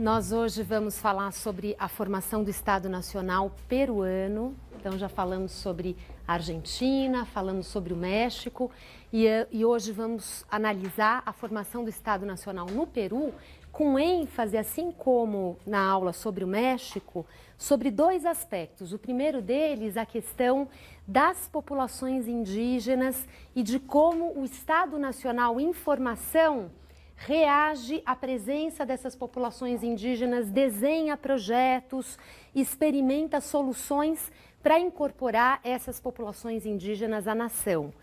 Nós hoje vamos falar sobre a formação do Estado Nacional peruano. Então já falamos sobre a Argentina, falamos sobre o México e hoje vamos analisar a formação do Estado Nacional no Peru, com ênfase, assim como na aula sobre o México, sobre dois aspectos. O primeiro deles, a questão das populações indígenas e de como o Estado Nacional em formação reage à presença dessas populações indígenas, desenha projetos, experimenta soluções para incorporar essas populações indígenas à nação.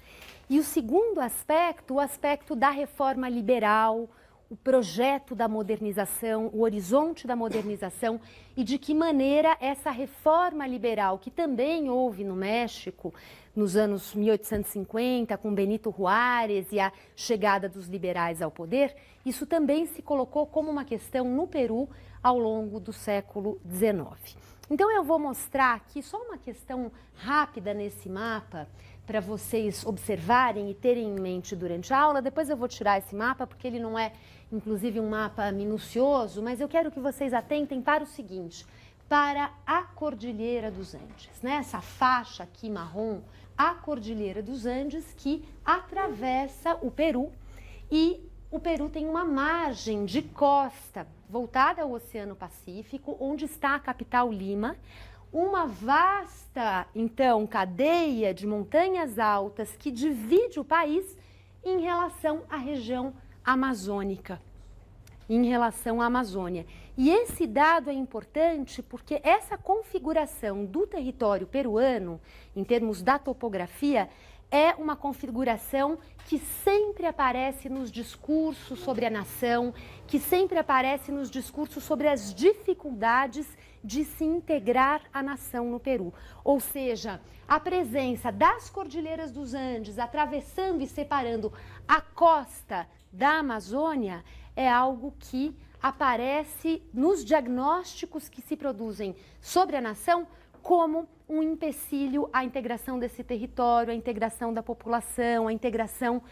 E o segundo aspecto, o aspecto da reforma liberal, o projeto da modernização, o horizonte da modernização e de que maneira essa reforma liberal, que também houve no México nos anos 1850, com Benito Juárez e a chegada dos liberais ao poder, isso também se colocou como uma questão no Peru ao longo do século XIX. Então eu vou mostrar aqui só uma questão rápida nesse mapa, para vocês observarem e terem em mente durante a aula. Depois eu vou tirar esse mapa, porque ele não é, inclusive, um mapa minucioso, mas eu quero que vocês atentem para o seguinte, para a Cordilheira dos Andes, né? Essa faixa aqui marrom, a Cordilheira dos Andes, que atravessa o Peru, e o Peru tem uma margem de costa voltada ao Oceano Pacífico, onde está a capital Lima, uma vasta, então, cadeia de montanhas altas que divide o país em relação à região amazônica, em relação à Amazônia. E esse dado é importante porque essa configuração do território peruano, em termos da topografia, é uma configuração que sempre aparece nos discursos sobre a nação, que sempre aparece nos discursos sobre as dificuldades de se integrar a nação no Peru. Ou seja, a presença das Cordilheiras dos Andes atravessando e separando a costa da Amazônia é algo que aparece nos diagnósticos que se produzem sobre a nação como um empecilho à integração desse território, à integração da população, à integração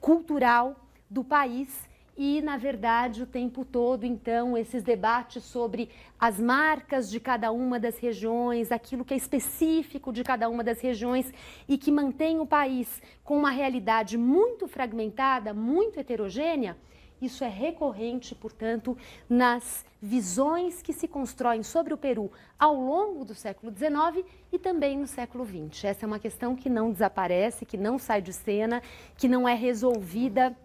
cultural do país. E, na verdade, o tempo todo, então, esses debates sobre as marcas de cada uma das regiões, aquilo que é específico de cada uma das regiões e que mantém o país com uma realidade muito fragmentada, muito heterogênea, isso é recorrente, portanto, nas visões que se constroem sobre o Peru ao longo do século XIX e também no século XX. Essa é uma questão que não desaparece, que não sai de cena, que não é resolvida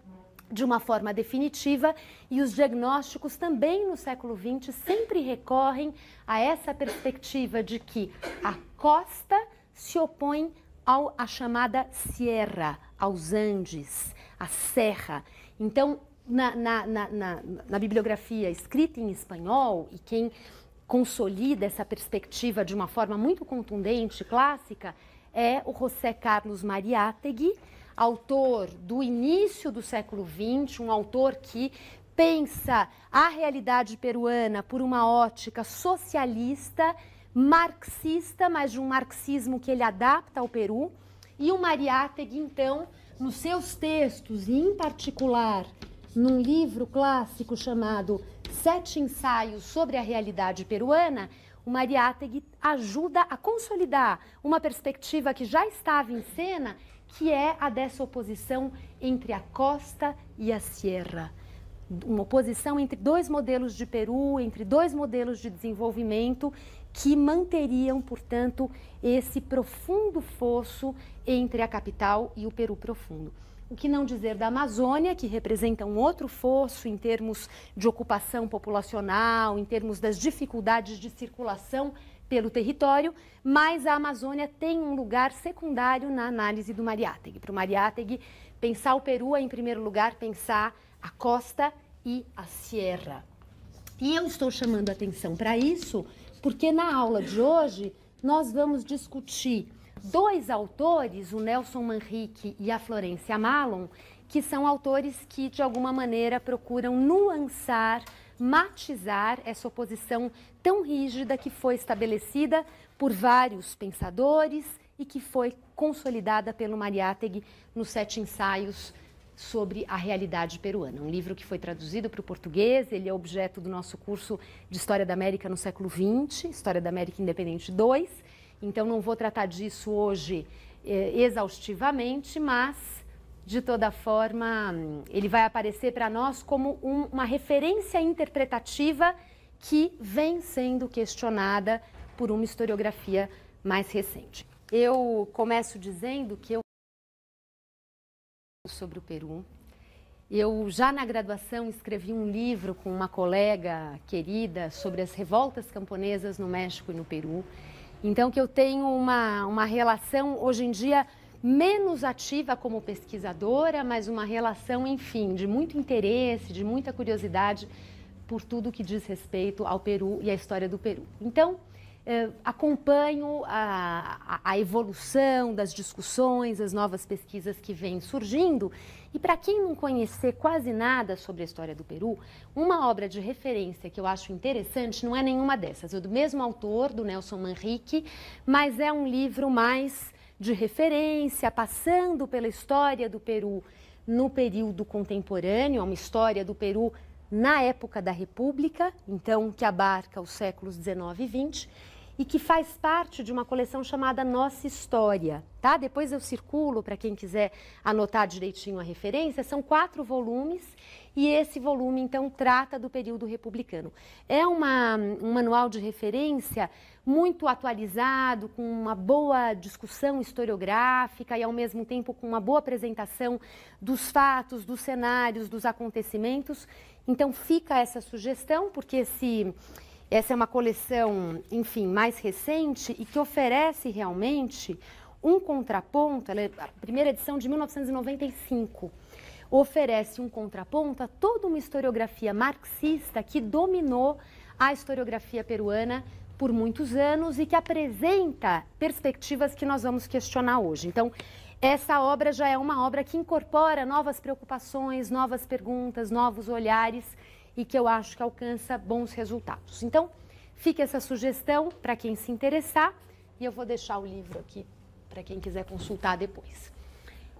de uma forma definitiva, e os diagnósticos também no século XX sempre recorrem a essa perspectiva de que a costa se opõe à chamada Sierra, aos Andes, à Serra. Então, na bibliografia escrita em espanhol, e quem consolida essa perspectiva de uma forma muito contundente, clássica, é o José Carlos Mariátegui, autor do início do século XX, um autor que pensa a realidade peruana por uma ótica socialista, marxista, mas de um marxismo que ele adapta ao Peru. E o Mariátegui, então, nos seus textos, e em particular num livro clássico chamado 7 Ensaios sobre a Realidade Peruana, o Mariátegui ajuda a consolidar uma perspectiva que já estava em cena, que é a dessa oposição entre a costa e a sierra. Uma oposição entre dois modelos de Peru, entre dois modelos de desenvolvimento que manteriam, portanto, esse profundo fosso entre a capital e o Peru profundo. O que não dizer da Amazônia, que representa um outro fosso em termos de ocupação populacional, em termos das dificuldades de circulação pelo território, mas a Amazônia tem um lugar secundário na análise do Mariátegui. Para o Mariátegui, pensar o Peru é, em primeiro lugar, pensar a costa e a sierra. E eu estou chamando a atenção para isso porque na aula de hoje nós vamos discutir dois autores, o Nelson Manrique e a Florência Malon, que são autores que, de alguma maneira, procuram nuançar, matizar essa oposição tão rígida que foi estabelecida por vários pensadores e que foi consolidada pelo Mariátegui nos 7 ensaios sobre a realidade peruana. Um livro que foi traduzido para o português, ele é objeto do nosso curso de História da América no século XX, História da América Independente II. Então, não vou tratar disso hoje exaustivamente, mas, de toda forma, ele vai aparecer para nós como uma referência interpretativa que vem sendo questionada por uma historiografia mais recente. Eu começo dizendo que eu sobre o Peru. Eu já na graduação escrevi um livro com uma colega querida sobre as revoltas camponesas no México e no Peru. Então que eu tenho uma relação hoje em dia menos ativa como pesquisadora, mas uma relação, enfim, de muito interesse, de muita curiosidade por tudo que diz respeito ao Peru e à história do Peru. Então, acompanho a evolução das discussões, as novas pesquisas que vêm surgindo. E para quem não conhecer quase nada sobre a história do Peru, uma obra de referência que eu acho interessante não é nenhuma dessas. É do mesmo autor, do Nelson Manrique, mas é um livro mais de referência, passando pela história do Peru no período contemporâneo, é uma história do Peru na época da República, então que abarca os séculos 19 e 20, e que faz parte de uma coleção chamada Nossa História, tá? Depois eu circulo para quem quiser anotar direitinho a referência, são 4 volumes e esse volume então trata do período republicano. É um manual de referência muito atualizado, com uma boa discussão historiográfica e ao mesmo tempo com uma boa apresentação dos fatos, dos cenários, dos acontecimentos. Então fica essa sugestão, porque essa é uma coleção, enfim, mais recente e que oferece realmente um contraponto. Ela é a primeira edição de 1995. Oferece um contraponto a toda uma historiografia marxista que dominou a historiografia peruana por muitos anos e que apresenta perspectivas que nós vamos questionar hoje. Então, essa obra já é uma obra que incorpora novas preocupações, novas perguntas, novos olhares e que eu acho que alcança bons resultados. Então, fica essa sugestão para quem se interessar e eu vou deixar o livro aqui para quem quiser consultar depois.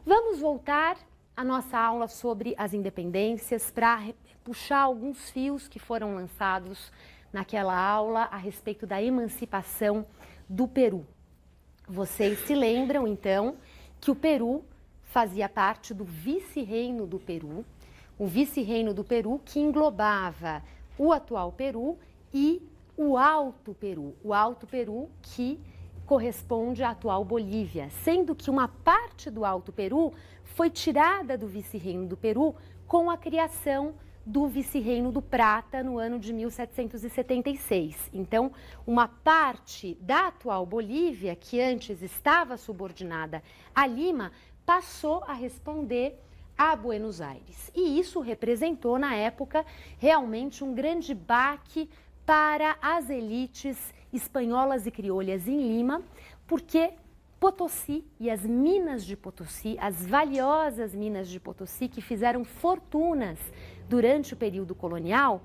Vamos voltar à nossa aula sobre as independências para puxar alguns fios que foram lançados naquela aula a respeito da emancipação do Peru. Vocês se lembram, então, que o Peru fazia parte do vice-reino do Peru, o vice-reino do Peru que englobava o atual Peru e o Alto Peru que corresponde à atual Bolívia, sendo que uma parte do Alto Peru foi tirada do vice-reino do Peru com a criação do vice-reino do Prata no ano de 1776. Então, uma parte da atual Bolívia, que antes estava subordinada a Lima, passou a responder a Buenos Aires. E isso representou, na época, realmente um grande baque para as elites espanholas e criolhas em Lima, porque Potosí e as minas de Potosí, as valiosas minas de Potosí, que fizeram fortunas durante o período colonial,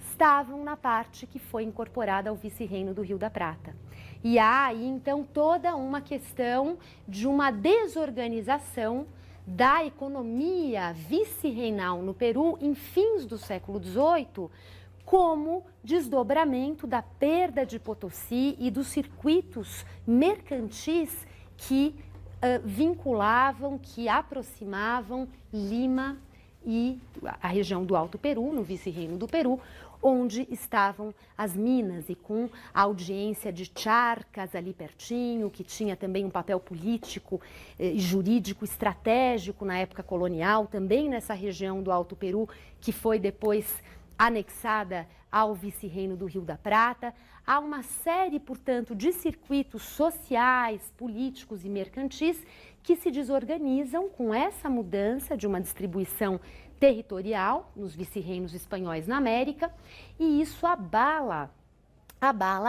estavam na parte que foi incorporada ao vice-reino do Rio da Prata. E há aí, então, toda uma questão de uma desorganização da economia vice-reinal no Peru em fins do século XVIII, como desdobramento da perda de Potosí e dos circuitos mercantis que vinculavam, que aproximavam Lima e a região do Alto Peru, no vice-reino do Peru, onde estavam as minas e com a audiência de Charcas ali pertinho, que tinha também um papel político e jurídico estratégico na época colonial, também nessa região do Alto Peru, que foi depois anexada ao vice-reino do Rio da Prata. Há uma série, portanto, de circuitos sociais, políticos e mercantis que se desorganizam com essa mudança de uma distribuição territorial nos vice-reinos espanhóis na América, e isso abala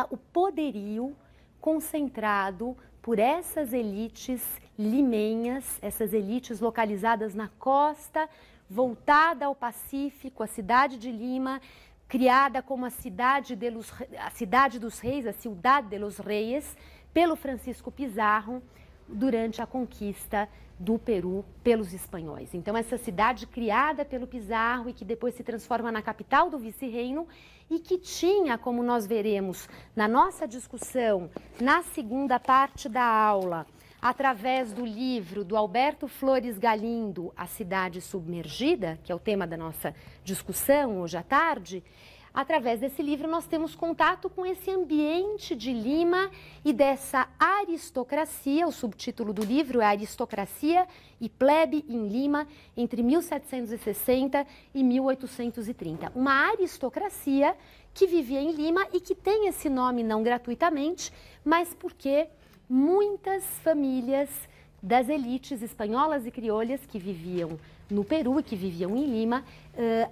o poderio concentrado por essas elites limenhas, essas elites localizadas na costa, voltada ao Pacífico, a cidade de Lima, criada como a cidade dos reis, a Ciudad de los Reyes, pelo Francisco Pizarro, durante a conquista do Peru pelos espanhóis. Então, essa cidade criada pelo Pizarro e que depois se transforma na capital do vice-reino e que tinha, como nós veremos na nossa discussão, na segunda parte da aula, através do livro do Alberto Flores Galindo, A Cidade Submergida, que é o tema da nossa discussão hoje à tarde. Através desse livro, nós temos contato com esse ambiente de Lima e dessa aristocracia. O subtítulo do livro é Aristocracia e Plebe em Lima, entre 1760 e 1830. Uma aristocracia que vivia em Lima e que tem esse nome não gratuitamente, mas porque muitas famílias das elites espanholas e criolhas que viviam no Peru e que viviam em Lima,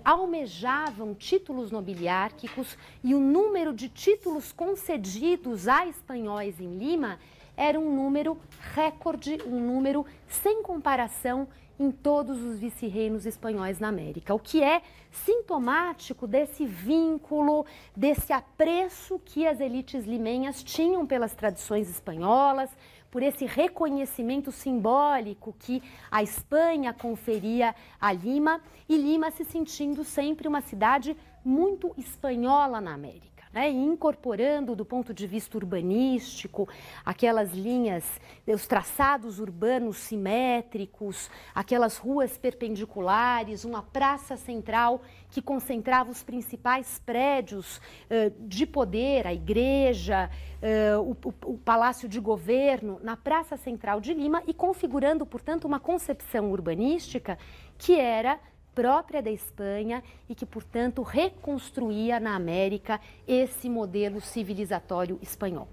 almejavam títulos nobiliárquicos e o número de títulos concedidos a espanhóis em Lima era um número recorde, um número sem comparação em todos os vice-reinos espanhóis na América, o que é sintomático desse vínculo, desse apreço que as elites limenhas tinham pelas tradições espanholas, por esse reconhecimento simbólico que a Espanha conferia a Lima, e Lima se sentindo sempre uma cidade muito espanhola na América, né? E incorporando do ponto de vista urbanístico aquelas linhas, os traçados urbanos simétricos, aquelas ruas perpendiculares, uma praça central que concentrava os principais prédios de poder, a igreja, o Palácio de Governo, na Praça Central de Lima e configurando, portanto, uma concepção urbanística que era própria da Espanha e que, portanto, reconstruía na América esse modelo civilizatório espanhol.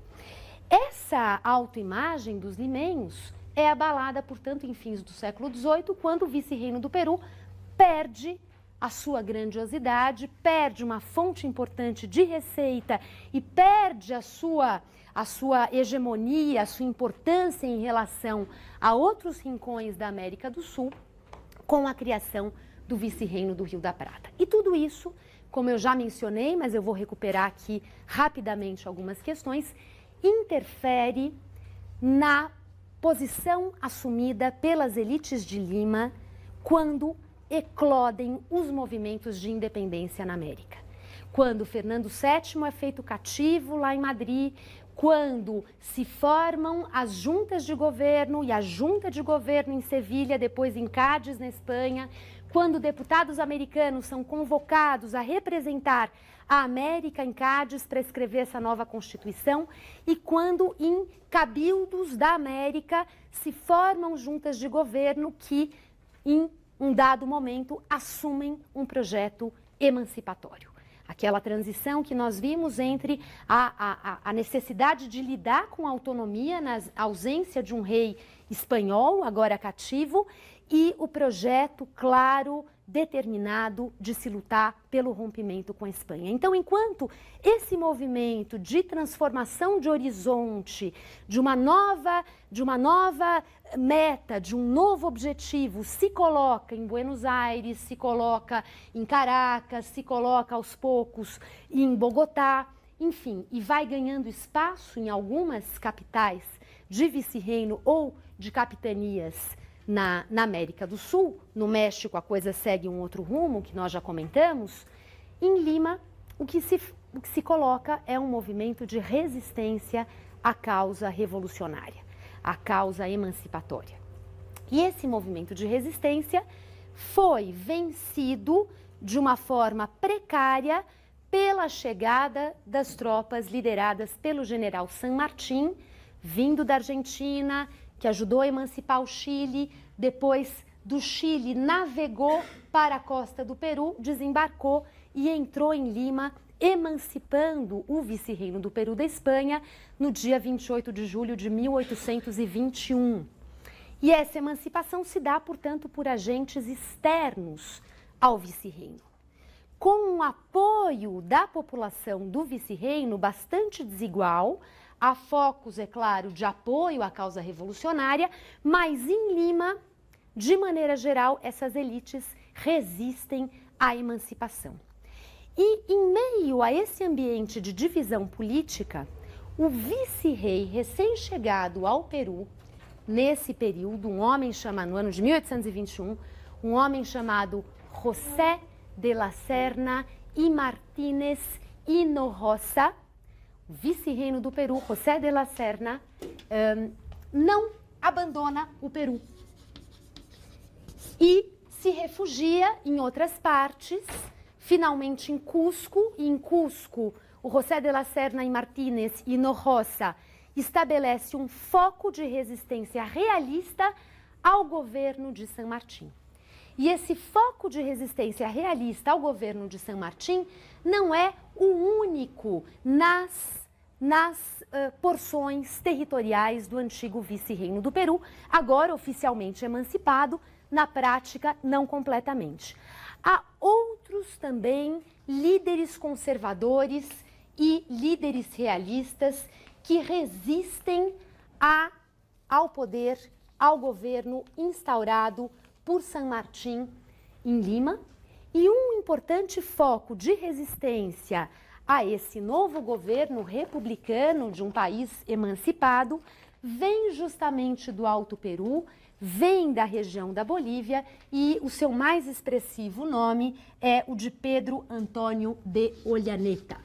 Essa autoimagem dos limenhos é abalada, portanto, em fins do século XVIII, quando o vice-reino do Peru perde a sua grandiosidade, perde uma fonte importante de receita e perde a sua hegemonia, a sua importância em relação a outros rincões da América do Sul, com a criação do vice-reino do Rio da Prata. E tudo isso, como eu já mencionei, mas eu vou recuperar aqui rapidamente algumas questões, interfere na posição assumida pelas elites de Lima quando eclodem os movimentos de independência na América. Quando Fernando VII é feito cativo lá em Madrid, quando se formam as juntas de governo e a junta de governo em Sevilha, depois em Cádiz, na Espanha, quando deputados americanos são convocados a representar a América em Cádiz para escrever essa nova Constituição e quando em cabildos da América se formam juntas de governo que, em um dado momento, assumem um projeto emancipatório. Aquela transição que nós vimos entre a necessidade de lidar com a autonomia na ausência de um rei espanhol, agora cativo, e o projeto claro, determinado de se lutar pelo rompimento com a Espanha. Então, enquanto esse movimento de transformação de horizonte, de uma nova meta, de um novo objetivo, se coloca em Buenos Aires, se coloca em Caracas, se coloca aos poucos em Bogotá, enfim, e vai ganhando espaço em algumas capitais de vice-reino ou de capitanias na América do Sul. No México a coisa segue um outro rumo, que nós já comentamos. Em Lima, o que se coloca é um movimento de resistência à causa revolucionária, à causa emancipatória. E esse movimento de resistência foi vencido de uma forma precária pela chegada das tropas lideradas pelo general San Martín, vindo da Argentina, que ajudou a emancipar o Chile, depois do Chile navegou para a costa do Peru, desembarcou e entrou em Lima, emancipando o vice-reino do Peru da Espanha no dia 28 de julho de 1821. E essa emancipação se dá, portanto, por agentes externos ao vice-reino. Com o apoio da população do vice-reino bastante desigual, há focos, é claro, de apoio à causa revolucionária, mas em Lima, de maneira geral, essas elites resistem à emancipação. E em meio a esse ambiente de divisão política, o vice-rei recém-chegado ao Peru, nesse período, um homem chamado, no ano de 1821, um homem chamado José de la Serna y Martínez Hinojosa, o vice-reino do Peru, José de la Serna, não abandona o Peru e se refugia em outras partes, finalmente em Cusco, e em Cusco o José de la Serna y Martínez Hinojosa estabelece um foco de resistência realista ao governo de San Martín. E esse foco de resistência realista ao governo de San Martín não é o único nas porções territoriais do antigo vice-reino do Peru, agora oficialmente emancipado, na prática não completamente. Há outros também líderes conservadores e líderes realistas que resistem ao poder, ao governo instaurado por San Martín em Lima, e um importante foco de resistência a esse novo governo republicano de um país emancipado vem justamente do Alto Peru, vem da região da Bolívia, e o seu mais expressivo nome é o de Pedro Antônio de Ollaneta,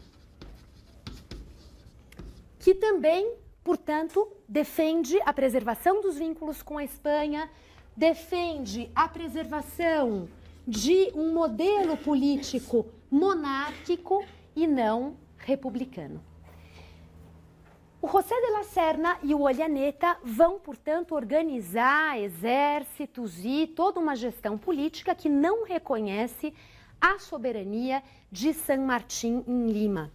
que também, portanto, defende a preservação dos vínculos com a Espanha, defende a preservação de um modelo político monárquico e não republicano. O José de la Serna e o Ollaneta vão, portanto, organizar exércitos e toda uma gestão política que não reconhece a soberania de San Martín em Lima.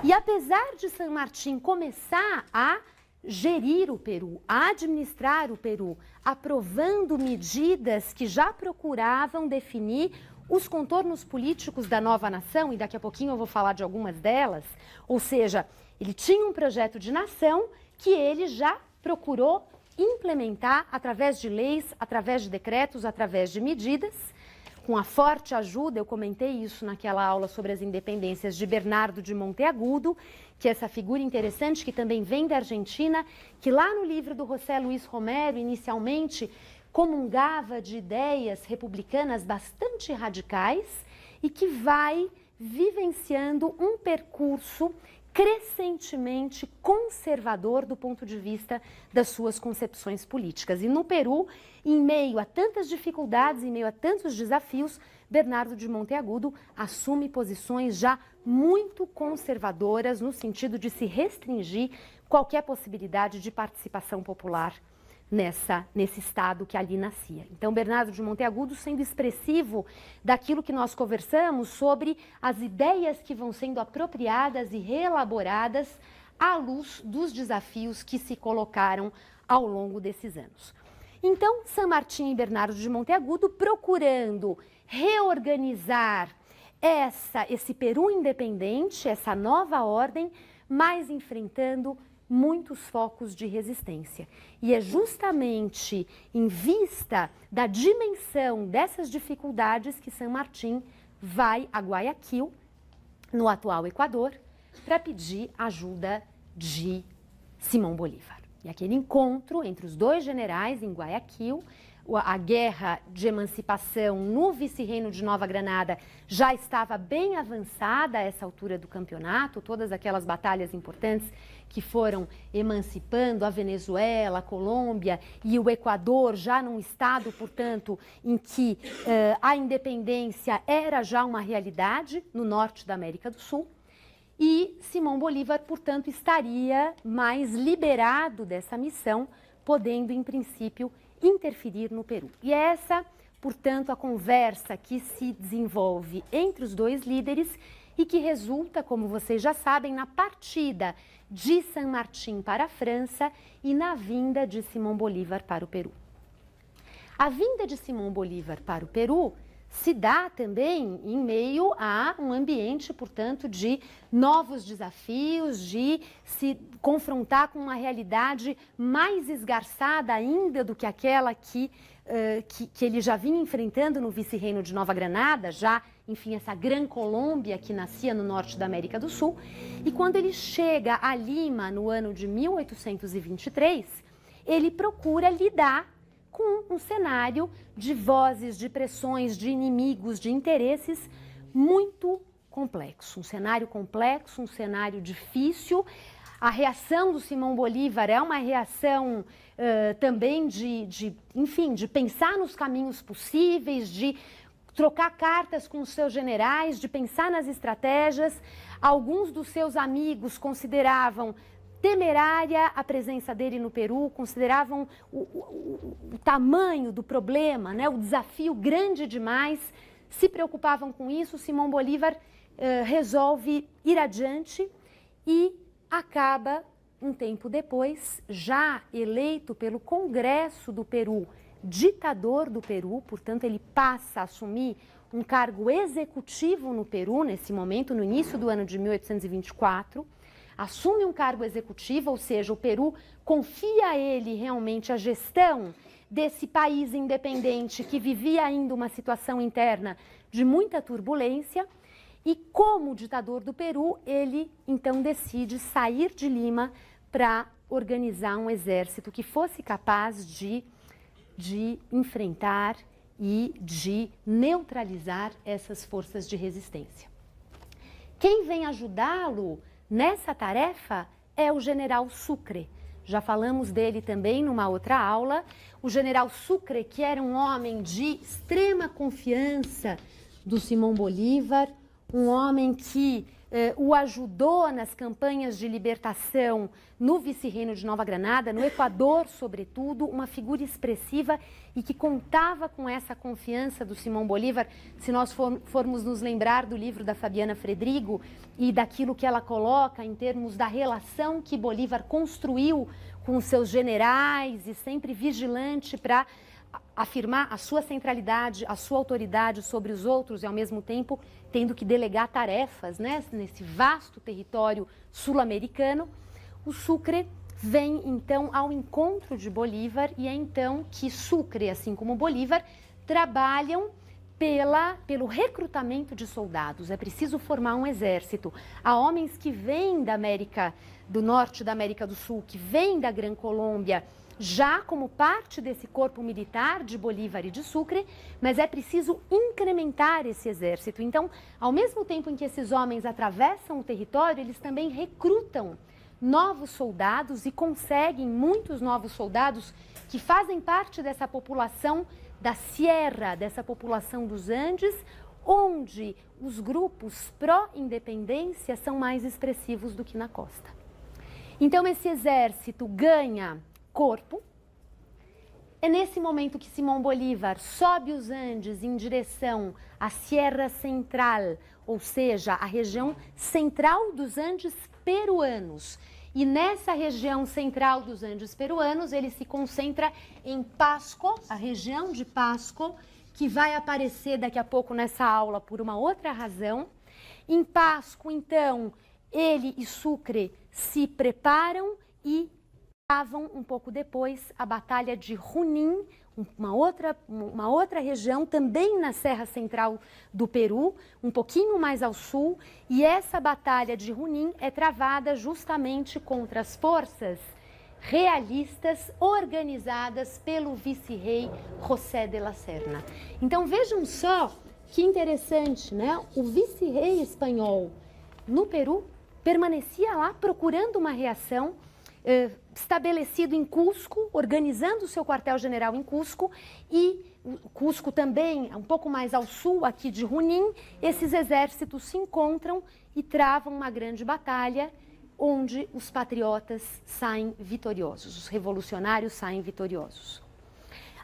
E apesar de San Martín começar a gerir o Peru, a administrar o Peru, aprovando medidas que já procuravam definir os contornos políticos da nova nação, e daqui a pouquinho eu vou falar de algumas delas, ou seja, ele tinha um projeto de nação que ele já procurou implementar através de leis, através de decretos, através de medidas, com a forte ajuda, eu comentei isso naquela aula sobre as independências, de Bernardo de Monteagudo, que é essa figura interessante que também vem da Argentina, que lá no livro do José Luiz Romero, inicialmente, comungava de ideias republicanas bastante radicais e que vai vivenciando um percurso crescentemente conservador do ponto de vista das suas concepções políticas. E no Peru, em meio a tantas dificuldades, em meio a tantos desafios, Bernardo de Monteagudo assume posições já muito conservadoras no sentido de se restringir qualquer possibilidade de participação popular nesse estado que ali nascia. Então, Bernardo de Monteagudo sendo expressivo daquilo que nós conversamos sobre as ideias que vão sendo apropriadas e reelaboradas à luz dos desafios que se colocaram ao longo desses anos. Então, San Martín e Bernardo de Monteagudo procurando reorganizar esse Peru independente, essa nova ordem, mas enfrentando muitos focos de resistência. E é justamente em vista da dimensão dessas dificuldades que San Martín vai a Guayaquil, no atual Equador, para pedir ajuda de Simão Bolívar. E aquele encontro entre os dois generais em Guayaquil, a guerra de emancipação no vice-reino de Nova Granada já estava bem avançada a essa altura do campeonato, todas aquelas batalhas importantes que foram emancipando a Venezuela, a Colômbia e o Equador, já num estado, portanto, em que a independência era já uma realidade no norte da América do Sul. E Simão Bolívar, portanto, estaria mais liberado dessa missão, podendo, em princípio, interferir no Peru. E é essa, portanto, a conversa que se desenvolve entre os dois líderes e que resulta, como vocês já sabem, na partida de San Martín para a França e na vinda de Simão Bolívar para o Peru. A vinda de Simão Bolívar para o Peru se dá também em meio a um ambiente, portanto, de novos desafios, de se confrontar com uma realidade mais esgarçada ainda do que aquela que ele já vinha enfrentando no vice-reino de Nova Granada, já, enfim, essa Gran Colômbia que nascia no norte da América do Sul. E quando ele chega a Lima no ano de 1823, ele procura lidar com um cenário de vozes, de pressões, de inimigos, de interesses muito complexo. Um cenário complexo, um cenário difícil. A reação do Simão Bolívar é uma reação também enfim, de pensar nos caminhos possíveis, de trocar cartas com os seus generais, de pensar nas estratégias. Alguns dos seus amigos consideravam temerária a presença dele no Peru, consideravam o tamanho do problema, né, o desafio grande demais, se preocupavam com isso. Simão Bolívar resolve ir adiante e acaba, um tempo depois, já eleito pelo Congresso do Peru, ditador do Peru. Portanto, ele passa a assumir um cargo executivo no Peru, nesse momento, no início do ano de 1824, assume um cargo executivo, ou seja, o Peru confia a ele realmente a gestão desse país independente que vivia ainda uma situação interna de muita turbulência. E como ditador do Peru, ele então decide sair de Lima para organizar um exército que fosse capaz de enfrentar e de neutralizar essas forças de resistência. Quem vem ajudá-lo nessa tarefa é o general Sucre. Já falamos dele também numa outra aula. O general Sucre, que era um homem de extrema confiança do Simão Bolívar, um homem que o ajudou nas campanhas de libertação no vice-reino de Nova Granada, no Equador, sobretudo, uma figura expressiva e que contava com essa confiança do Simão Bolívar. Se nós formos nos lembrar do livro da Fabiana Fredrigo e daquilo que ela coloca em termos da relação que Bolívar construiu com os seus generais e sempre vigilante para afirmar a sua centralidade, a sua autoridade sobre os outros e, ao mesmo tempo, tendo que delegar tarefas, né, nesse vasto território sul-americano, o Sucre vem, então, ao encontro de Bolívar e é então que Sucre, assim como Bolívar, trabalham pelo recrutamento de soldados. É preciso formar um exército. Há homens que vêm da América do Norte, da América do Sul, que vêm da Gran Colômbia, já como parte desse corpo militar de Bolívar e de Sucre, mas é preciso incrementar esse exército. Então, ao mesmo tempo em que esses homens atravessam o território, eles também recrutam novos soldados e conseguem muitos novos soldados que fazem parte dessa população da Sierra, dessa população dos Andes, onde os grupos pró-independência são mais expressivos do que na costa. Então, esse exército ganha corpo. É nesse momento que Simão Bolívar sobe os Andes em direção à Sierra Central, ou seja, a região central dos Andes peruanos. E nessa região central dos Andes peruanos, ele se concentra em Pasco, a região de Pasco, que vai aparecer daqui a pouco nessa aula por uma outra razão. Em Pasco, então, ele e Sucre se preparam e travam um pouco depois a Batalha de Junín, uma outra região também na Serra Central do Peru, um pouquinho mais ao sul, e essa Batalha de Junín é travada justamente contra as forças realistas organizadas pelo vice-rei José de la Serna. Então vejam só que interessante, né? O vice-rei espanhol no Peru permanecia lá procurando uma reação, estabelecido em Cusco, organizando o seu quartel-general em Cusco, e Cusco também, um pouco mais ao sul aqui de Junín. Esses exércitos se encontram e travam uma grande batalha, onde os patriotas saem vitoriosos, os revolucionários saem vitoriosos.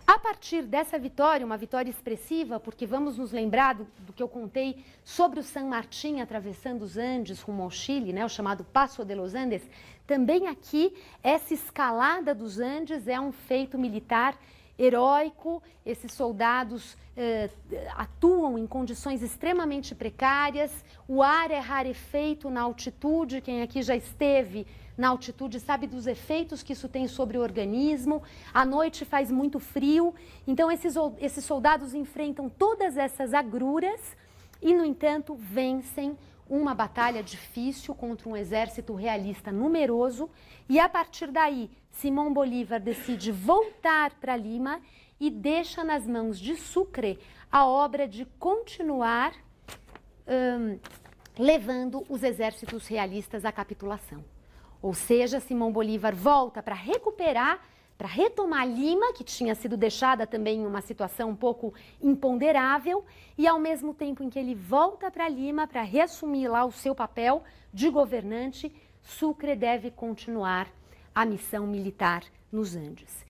A partir dessa vitória, uma vitória expressiva, porque vamos nos lembrar do que eu contei sobre o San Martín atravessando os Andes rumo ao Chile, né, o chamado Paso de los Andes, também aqui essa escalada dos Andes é um feito militar heróico. Esses soldados atuam em condições extremamente precárias, o ar é rarefeito na altitude, quem aqui já esteve na altitude sabe dos efeitos que isso tem sobre o organismo, à noite faz muito frio, então esses soldados enfrentam todas essas agruras e, no entanto, vencem uma batalha difícil contra um exército realista numeroso e a partir daí Simão Bolívar decide voltar para Lima e deixa nas mãos de Sucre a obra de continuar levando os exércitos realistas à capitulação. Ou seja, Simão Bolívar volta para recuperar, para retomar Lima, que tinha sido deixada também em uma situação um pouco imponderável, e ao mesmo tempo em que ele volta para Lima para reassumir lá o seu papel de governante, Sucre deve continuar a missão militar nos Andes.